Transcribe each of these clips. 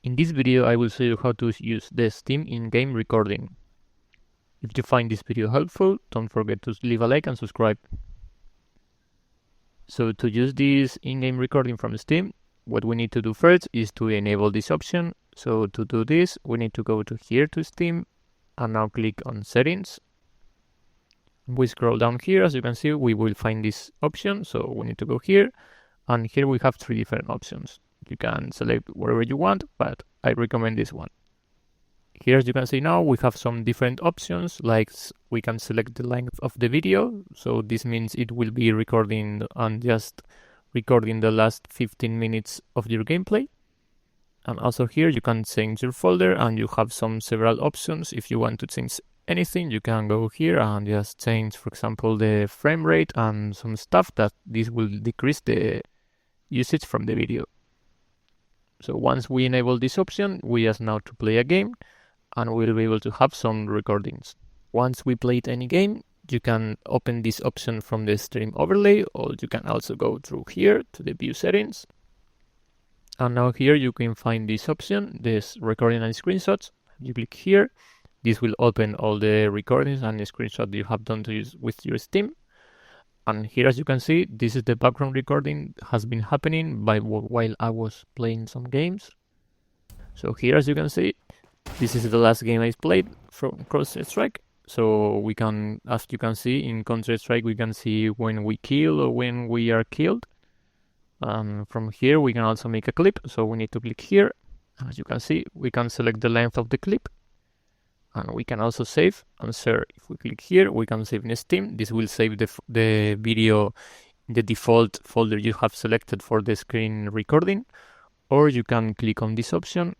In this video, I will show you how to use the Steam in-game recording. If you find this video helpful, don't forget to leave a like and subscribe. So to use this in-game recording from Steam, what we need to do first is to enable this option. So to do this, we need to go to here to Steam and now click on Settings. We scroll down here, as you can see, we will find this option. So we need to go here, and here we have three different options. You can select whatever you want, but I recommend this one. Here, as you can see now, we have some different options, like we can select the length of the video. So this means it will be recording and just recording the last 15 minutes of your gameplay. And also here you can change your folder, and you have several options. If you want to change anything, you can go here and just change, for example, the frame rate and some stuff that this will decrease the usage from the video. So once we enable this option, we just now to play a game, and we'll be able to have some recordings. Once we played any game, you can open this option from the stream overlay, or you can also go through here to the view settings. And now here you can find this option, this recording and screenshots. You click here, this will open all the recordings and the screenshots you have done to use with your Steam. And here, as you can see, this is the background recording has been happening while I was playing some games. So here, as you can see, this is the last game I played from Counter-Strike. So we can, as you can see, in Counter-Strike, we can see when we kill or when we are killed. From here, we can also make a clip. So we need to click here. As you can see, we can select the length of the clip. And we can also save and share. If we click here, we can save in Steam. This will save the video in the default folder you have selected for the screen recording. Or you can click on this option,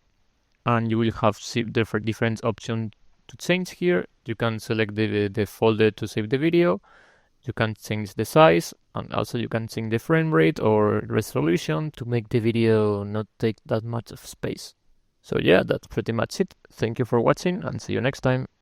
and you will have different options to change here. You can select the folder to save the video. You can change the size, and also you can change the frame rate or resolution to make the video not take that much of space. So yeah, that's pretty much it. Thank you for watching, and see you next time.